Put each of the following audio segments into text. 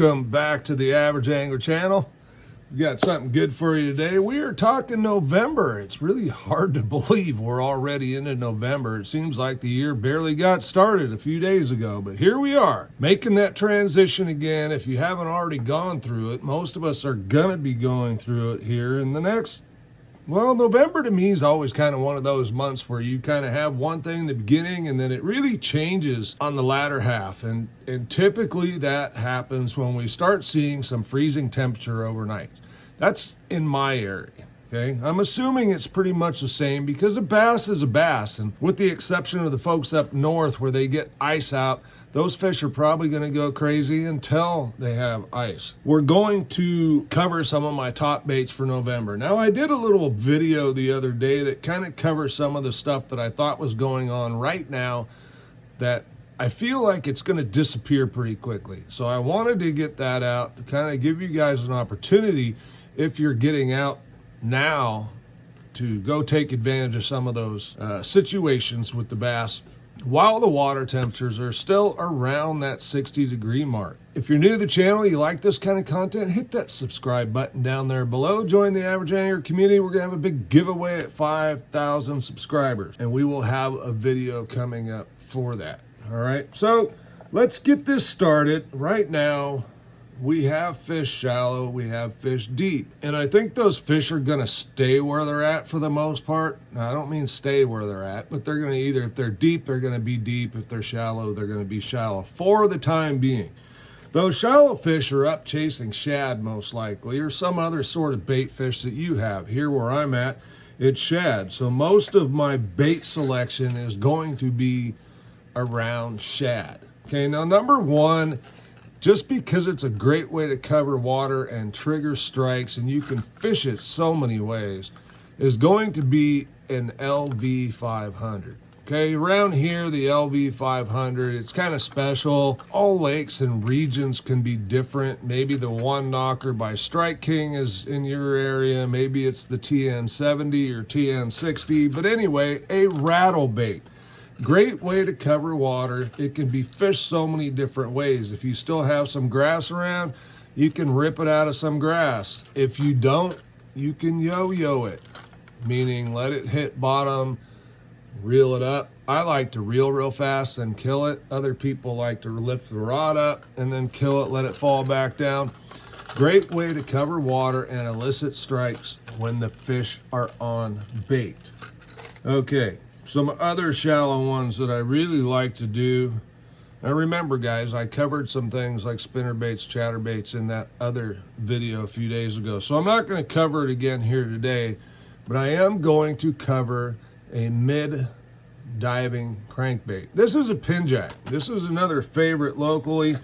Welcome back to the Average Angler channel. We got something good for you today. We are talking November. It's really hard to believe we're already into November. It seems like the year barely got started a few days ago, but here we are, making that transition again. If you haven't already gone through it, most of us are gonna be going through it here in the next, well, November to me is always kind of one of those months where you kind of have one thing in the beginning and then it really changes on the latter half. And typically that happens when we start seeing some freezing temperature overnight. That's in my area, okay? I'm assuming it's pretty much the same because a bass is a bass. And with the exception of the folks up north where they get ice out, those fish are probably going to go crazy until they have ice. We're going to cover some of my top baits for November. Now, I did a little video the other day that kind of covers some of the stuff that I thought was going on right now that I feel like it's going to disappear pretty quickly. So I wanted to get that out to kind of give you guys an opportunity, if you're getting out now, to go take advantage of some of those situations with the bass while the water temperatures are still around that 60-degree mark. If you're new to the channel, you like this kind of content, hit that subscribe button down there below. Join the Average Angler community. We're going to have a big giveaway at 5,000 subscribers, and we will have a video coming up for that. All right, so let's get this started. Right now, we have fish shallow, we have fish deep. And I think those fish are gonna stay where they're at for the most part. Now, I don't mean stay where they're at, but they're gonna either, if they're deep, they're gonna be deep. If they're shallow, they're gonna be shallow for the time being. Those shallow fish are up chasing shad most likely, or some other sort of bait fish that you have. Here where I'm at, it's shad. So most of my bait selection is going to be around shad. Okay, now number one, just because it's a great way to cover water and trigger strikes, and you can fish it so many ways, is going to be an LV 500. Okay, around here, the LV 500, it's kind of special. All lakes and regions can be different. Maybe the One Knocker by Strike King is in your area. Maybe it's the TN 70 or TN 60. But anyway, a rattle bait. Great way to cover water. It can be fished so many different ways. If you still have some grass around, you can rip it out of some grass. If you don't, you can yo-yo it, meaning let it hit bottom, reel it up. I like to reel real fast and kill it. Other people like to lift the rod up and then kill it, let it fall back down. Great way to cover water and elicit strikes when the fish are on bait. Okay. Some other shallow ones that I really like to do. Now remember, guys, I covered some things like spinner baits, chatterbaits in that other video a few days ago. So I'm not going to cover it again here today, but I am going to cover a mid-diving crankbait. This is a pin jack. This is another favorite locally.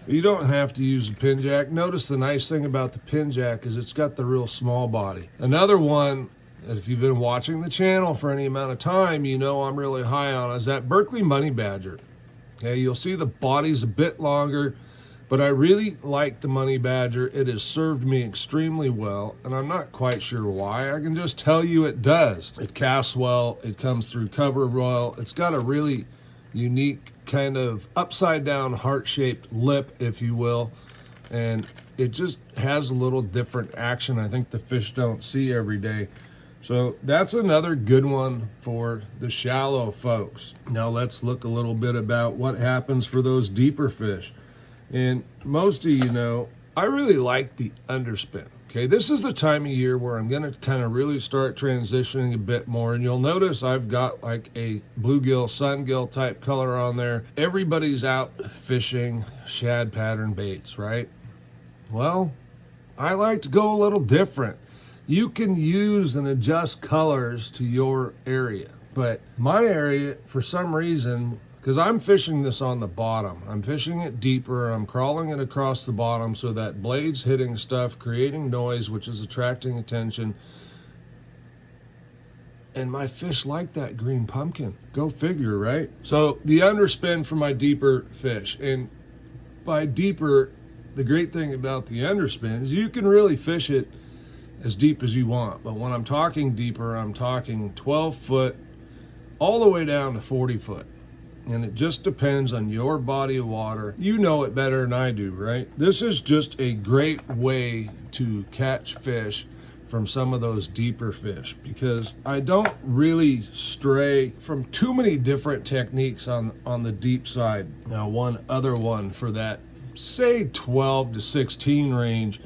You don't have to use a pin jack. Notice the nice thing about the pin jack is it's got the real small body. Another one, and if you've been watching the channel for any amount of time, you know I'm really high on, is that Berkley Money Badger. Okay, you'll see the body's a bit longer, but I really like the Money Badger. It has served me extremely well, and I'm not quite sure why. I can just tell you it does. It casts well, it comes through cover well. It's got a really unique kind of upside down heart-shaped lip, if you will, and it just has a little different action I think the fish don't see every day. So that's another good one for the shallow folks. Now let's look a little bit about what happens for those deeper fish. And most of you know, I really like the underspin. Okay, this is the time of year where I'm gonna kind of really start transitioning a bit more. And you'll notice I've got like a bluegill, sungill type color on there. Everybody's out fishing shad pattern baits, right? Well, I like to go a little different. You can use and adjust colors to your area, but my area, for some reason, because I'm fishing this on the bottom, I'm fishing it deeper, I'm crawling it across the bottom so that blade's hitting stuff, creating noise, which is attracting attention. And my fish like that green pumpkin. Go figure, right? So the underspin for my deeper fish. And by deeper, the great thing about the underspin is you can really fish it as deep as you want. But when I'm talking deeper, I'm talking 12 foot all the way down to 40 foot. and it just depends on your body of water. You know it better than I do, right? This is just a great way to catch fish from some of those deeper fish, because I don't really stray from too many different techniques on the deep side. Now, one other one for that, say 12 to 16 range,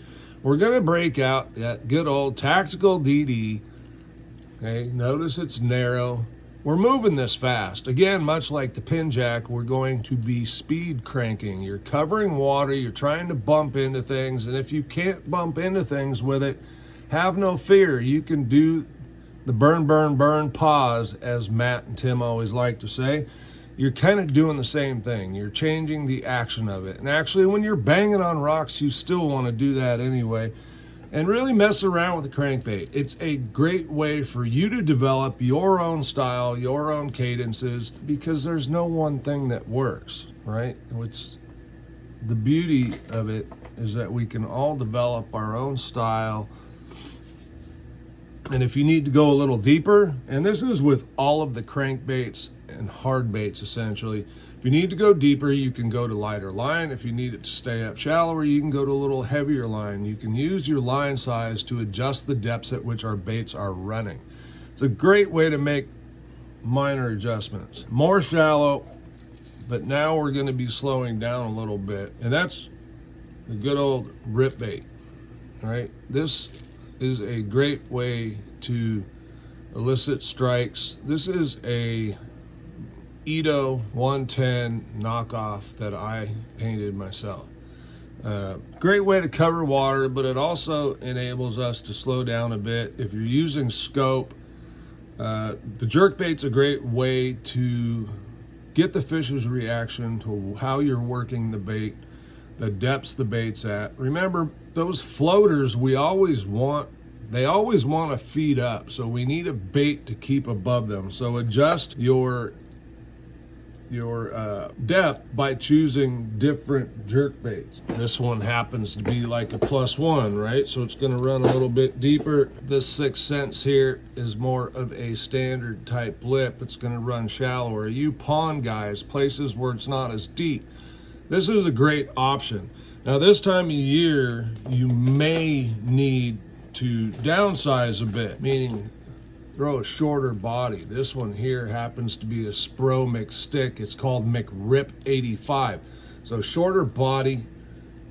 we're gonna break out that good old tactical DD. Okay, notice it's narrow. We're moving this fast. Again, much like the Pin Jack, we're going to be speed cranking. You're covering water, you're trying to bump into things, and if you can't bump into things with it, have no fear. You can do the burn, burn, burn pause, as Matt and Tim always like to say. You're kind of doing the same thing. You're changing the action of it. And actually, when you're banging on rocks, you still want to do that anyway. And really mess around with the crankbait. It's a great way for you to develop your own style, your own cadences, because there's no one thing that works, right? It's the beauty of it is that we can all develop our own style. And if you need to go a little deeper, and this is with all of the crankbaits and hard baits essentially, if you need to go deeper, you can go to lighter line. If you need it to stay up shallower, you can go to a little heavier line. You can use your line size to adjust the depths at which our baits are running. It's a great way to make minor adjustments. More shallow, but now we're going to be slowing down a little bit, and that's the good old rip bait, right? This is a great way to elicit strikes. This is a Edo 110 knockoff that I painted myself. Great way to cover water, but it also enables us to slow down a bit. If you're using scope, the jerkbait's a great way to get the fish's reaction to how you're working the bait, the depths the bait's at. Remember, those floaters, they always want to feed up, so we need a bait to keep above them. So adjust your depth by choosing different jerk baits. This one happens to be like a +1, right? So it's going to run a little bit deeper. This 6 cents here is more of a standard type lip. It's going to run shallower. You pond guys, places where it's not as deep, this is a great option. Now this time of year, you may need to downsize a bit, meaning throw a shorter body. This one here happens to be a Spro McStick. It's called McRip 85. So shorter body.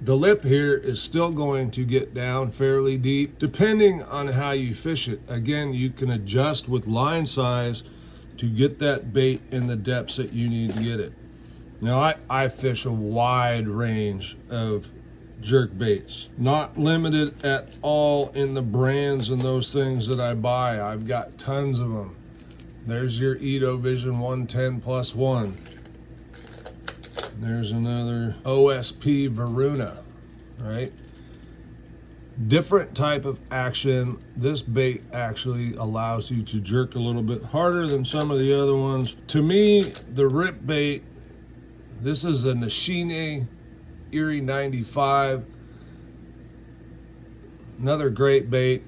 The lip here is still going to get down fairly deep, depending on how you fish it. Again, you can adjust with line size to get that bait in the depths that you need to get it. Now, I fish a wide range of jerk baits, not limited at all in the brands and those things that I buy. I've got tons of them. There's your Edo Vision 110 +1. There's another OSP Varuna, right? Different type of action. This bait actually allows you to jerk a little bit harder than some of the other ones. To me, the rip bait, this is a Nishine Erie 95, another great bait.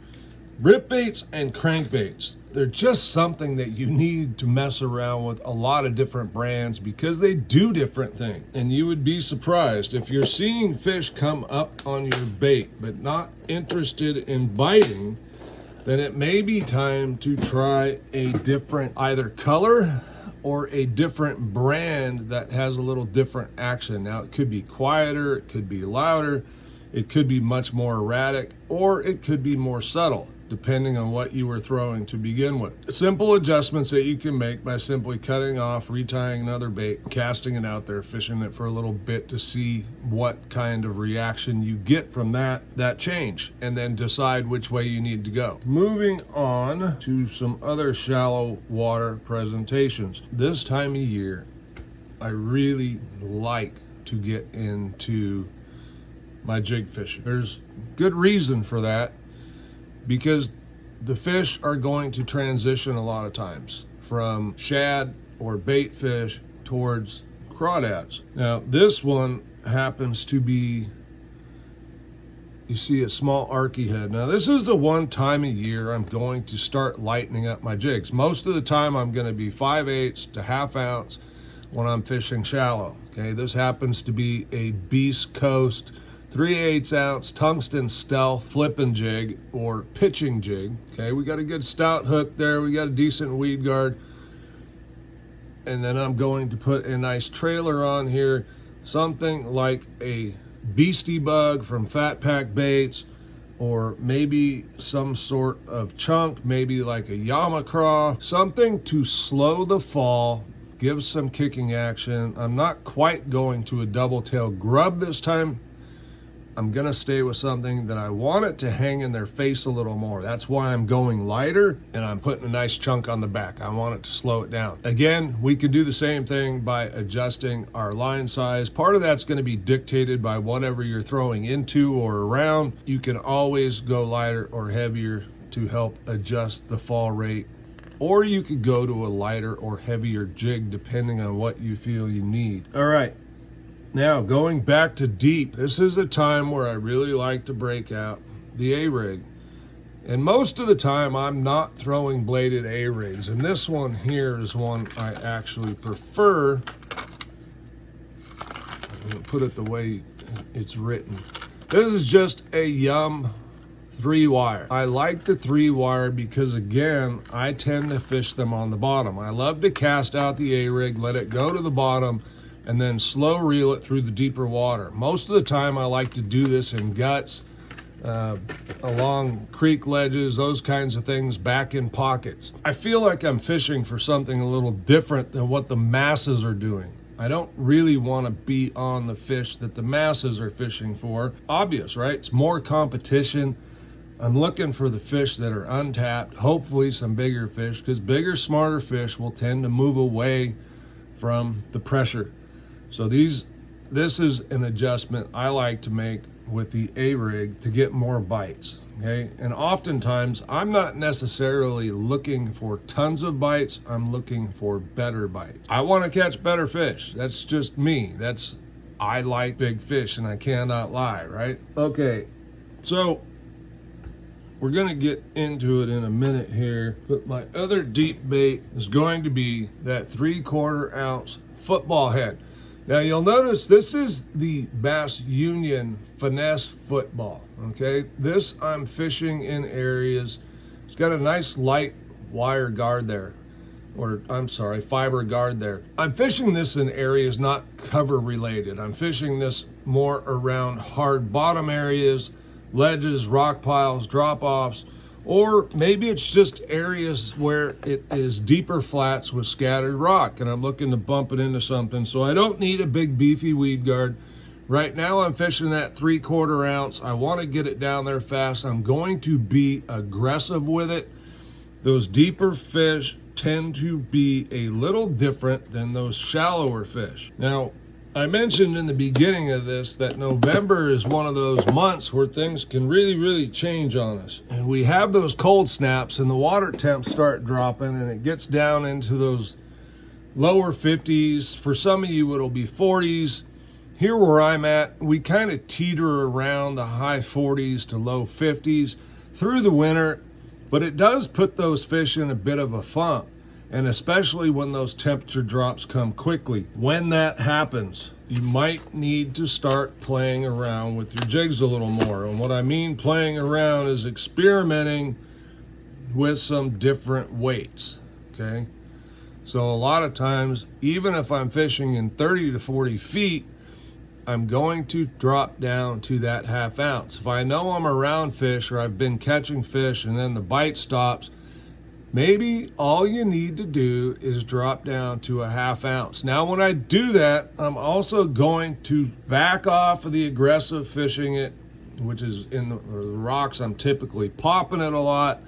Rip baits and crankbaits, they're just something that you need to mess around with a lot of different brands because they do different things. And you would be surprised if you're seeing fish come up on your bait but not interested in biting, then it may be time to try a different either color or a different brand that has a little different action. Now, it could be quieter, it could be louder, it could be much more erratic, or it could be more subtle, depending on what you were throwing to begin with. Simple adjustments that you can make by simply cutting off, retying another bait, casting it out there, fishing it for a little bit to see what kind of reaction you get from that change, and then decide which way you need to go. Moving on to some other shallow water presentations. This time of year, I really like to get into my jig fishing. There's good reason for that, because the fish are going to transition a lot of times from shad or bait fish towards crawdads. Now, this one happens to be, you see a small arky head. Now, this is the one time a year I'm going to start lightening up my jigs. Most of the time I'm going to be 5/8 to 1/2 ounce when I'm fishing shallow. Okay, this happens to be a Beast Coast 3/8 ounce tungsten stealth flipping jig or pitching jig. Okay, we got a good stout hook there. We got a decent weed guard. And then I'm going to put a nice trailer on here, something like a Beasty Bug from Phat Pak Baits, or maybe some sort of chunk, maybe like a Yama, something to slow the fall, give some kicking action. I'm not quite going to a double tail grub this time. I'm going to stay with something that I want it to hang in their face a little more. That's why I'm going lighter, and I'm putting a nice chunk on the back. I want it to slow it down. Again, we can do the same thing by adjusting our line size. Part of that's going to be dictated by whatever you're throwing into or around. You can always go lighter or heavier to help adjust the fall rate. Or you could go to a lighter or heavier jig depending on what you feel you need. All right. Now, going back to deep, this is a time where I really like to break out the A-rig. And most of the time, I'm not throwing bladed A-rigs. And this one here is one I actually prefer. I'm going to put it the way it's written. This is just a Yum 3-wire. I like the 3-wire because, again, I tend to fish them on the bottom. I love to cast out the A-rig, let it go to the bottom, and then slow reel it through the deeper water. Most of the time I like to do this in guts, along creek ledges, those kinds of things, back in pockets. I feel like I'm fishing for something a little different than what the masses are doing. I don't really want to be on the fish that the masses are fishing for. Obvious, right? It's more competition. I'm looking for the fish that are untapped, hopefully some bigger fish, because bigger, smarter fish will tend to move away from the pressure. So this is an adjustment I like to make with the A-rig to get more bites, okay? And oftentimes, I'm not necessarily looking for tons of bites. I'm looking for better bites. I want to catch better fish. That's just me. I like big fish, and I cannot lie, right? Okay, so we're going to get into it in a minute here, but my other deep bait is going to be that 3/4 ounce football head. Now you'll notice this is the Bass Union Finesse football, okay? This I'm fishing in areas, it's got a nice light wire guard there, or I'm sorry, fiber guard there. I'm fishing this in areas not cover related. I'm fishing this more around hard bottom areas, ledges, rock piles, drop-offs, or maybe it's just areas where it is deeper flats with scattered rock and I'm looking to bump it into something. So I don't need a big beefy weed guard. Right now I'm fishing that 3/4 ounce. I want to get it down there fast. I'm going to be aggressive with it. Those deeper fish tend to be a little different than those shallower fish. Now, I mentioned in the beginning of this that November is one of those months where things can really change on us. And we have those cold snaps and the water temps start dropping and it gets down into those lower 50s. For some of you, it'll be 40s. Here where I'm at, we kind of teeter around the high 40s to low 50s through the winter, but it does put those fish in a bit of a funk. And especially when those temperature drops come quickly. When that happens, you might need to start playing around with your jigs a little more. And what I mean playing around is experimenting with some different weights, okay? So a lot of times, even if I'm fishing in 30 to 40 feet, I'm going to drop down to that 1/2 ounce. If I know I'm around fish or I've been catching fish and then the bite stops, maybe all you need to do is drop down to a 1/2 ounce. Now, when I do that, I'm also going to back off of the aggressive fishing it, which is in the rocks. I'm typically popping it a lot,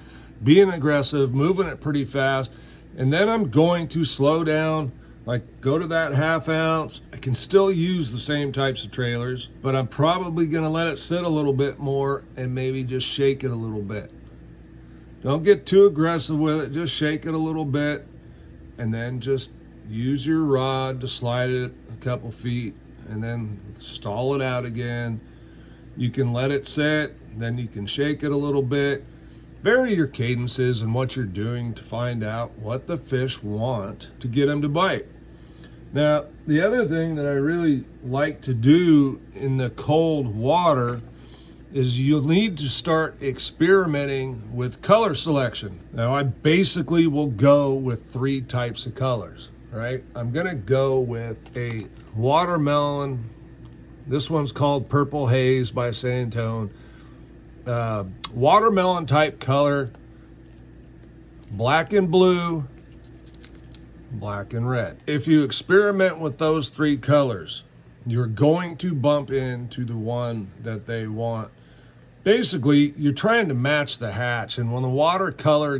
being aggressive, moving it pretty fast. And then I'm going to slow down, like go to that 1/2 ounce. I can still use the same types of trailers, but I'm probably going to let it sit a little bit more and maybe just shake it a little bit. Don't get too aggressive with it, just shake it a little bit and then just use your rod to slide it a couple feet and then stall it out again. You can let it sit, then you can shake it a little bit. Vary your cadences and what you're doing to find out what the fish want to get them to bite. Now, the other thing that I really like to do in the cold water is you'll need to start experimenting with color selection. Now, I basically will go with 3 types of colors, right? I'm gonna go with a watermelon. This one's called Purple Haze by Santone. Watermelon type color, black and blue, black and red. If you experiment with those 3 colors, you're going to bump into the one that they want. Basically, you're trying to match the hatch, and when the water temperature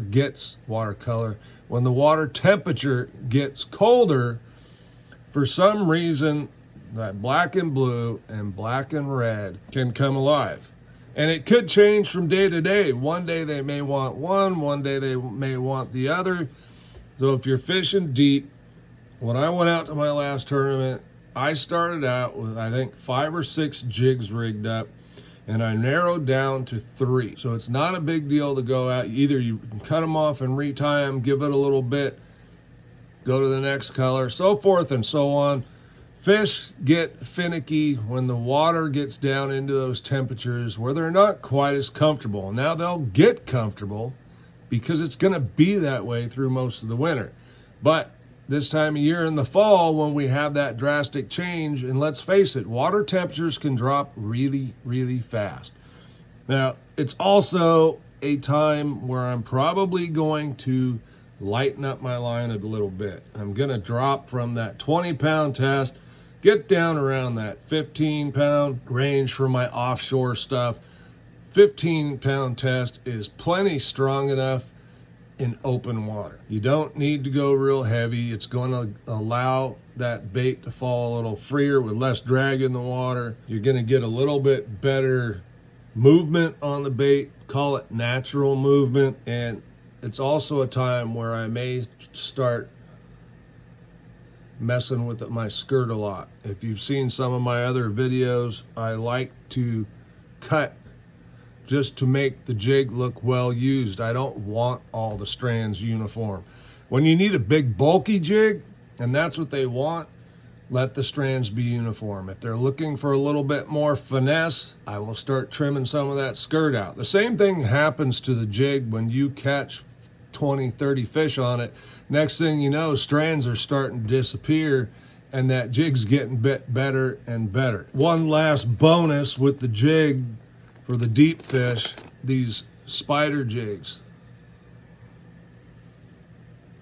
gets colder, for some reason, that black and blue and black and red can come alive. And it could change from day to day. One day they may want one day they may want the other. So if you're fishing deep, when I went out to my last tournament, I started out with, I think, 5 or 6 jigs rigged up, and I narrowed down to 3. So it's not a big deal to go out. Either you can cut them off and retie them, give it a little bit, go to the next color, so forth and so on. Fish get finicky when the water gets down into those temperatures where they're not quite as comfortable. Now they'll get comfortable because it's going to be that way through most of the winter. But this time of year in the fall, when we have that drastic change, and let's face it, water temperatures can drop really, really fast. Now, it's also a time where I'm probably going to lighten up my line a little bit. I'm going to drop from that 20-pound test, get down around that 15-pound range for my offshore stuff. 15-pound test is plenty strong enough in open water. You don't need to go real heavy. It's going to allow that bait to fall a little freer with less drag in the water. You're going to get a little bit better movement on the bait, call it natural movement. And it's also a time where I may start messing with my skirt a lot. If you've seen some of my other videos, I like to cut just to make the jig look well used. I don't want all the strands uniform. When you need a big bulky jig, and that's what they want, let the strands be uniform. If they're looking for a little bit more finesse, I will start trimming some of that skirt out. The same thing happens to the jig when you catch 20, 30 fish on it. Next thing you know, strands are starting to disappear, and that jig's getting better and better. One last bonus with the jig for the deep fish, these spider jigs.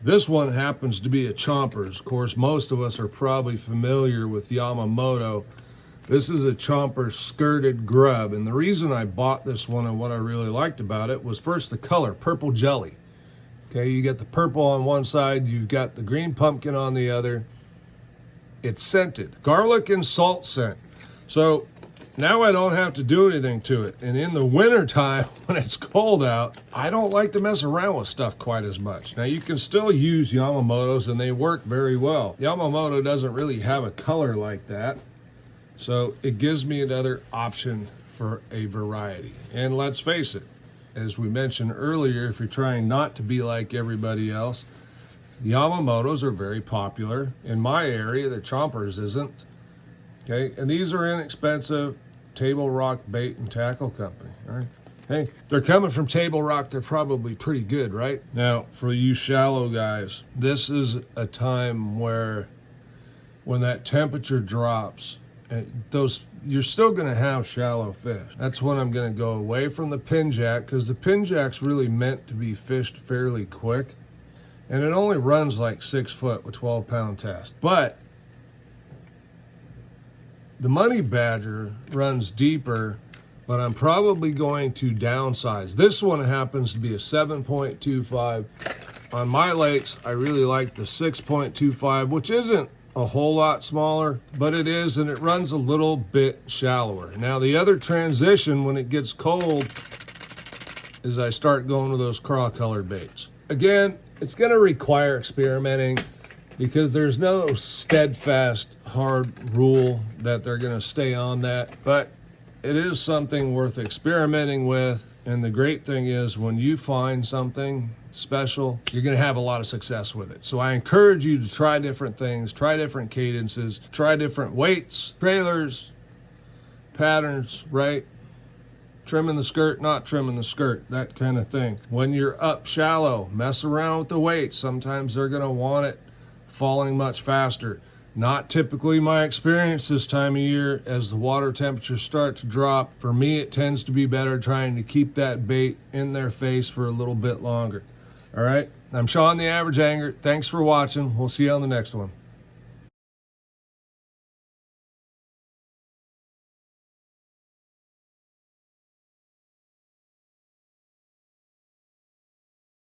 This one happens to be a Chompers. Of course, most of us are probably familiar with Yamamoto. This is a Chompers skirted grub, and the reason I bought this one and what I really liked about it was first the color, purple jelly. Okay, you get the purple on one side, you've got the green pumpkin on the other. It's scented, garlic and salt scent. So now I don't have to do anything to it. And in the winter time, when it's cold out, I don't like to mess around with stuff quite as much. Now you can still use Yamamoto's and they work very well. Yamamoto doesn't really have a color like that. So it gives me another option for a variety. And let's face it, as we mentioned earlier, if you're trying not to be like everybody else, Yamamoto's are very popular. In my area, the Chompers isn't. Okay, and these are inexpensive. Table Rock Bait and Tackle Company. All right. Hey, they're coming from Table Rock. They're probably pretty good, right? Now, for you shallow guys, this is a time where when that temperature drops, you're still going to have shallow fish. That's when I'm going to go away from the Pin Jack, because the Pin Jack's really meant to be fished fairly quick, and it only runs like 6 foot with 12-pound test. But the Money Badger runs deeper, but I'm probably going to downsize. This one happens to be a 7.25. On my lakes, I really like the 6.25, which isn't a whole lot smaller, but it is, and it runs a little bit shallower. Now, the other transition when it gets cold is I start going to those craw-colored baits. Again, it's going to require experimenting because there's no steadfast, hard rule that they're going to stay on that. But it is something worth experimenting with. And the great thing is when you find something special, you're going to have a lot of success with it. So I encourage you to try different things, try different cadences, try different weights, trailers, patterns, right? Trimming the skirt, not trimming the skirt, that kind of thing. When you're up shallow, mess around with the weights. Sometimes they're going to want it falling much faster. Not typically my experience this time of year as the water temperatures start to drop. For me, it tends to be better trying to keep that bait in their face for a little bit longer. All right, I'm Sean the Average Angler. Thanks for watching. We'll see you on the next one.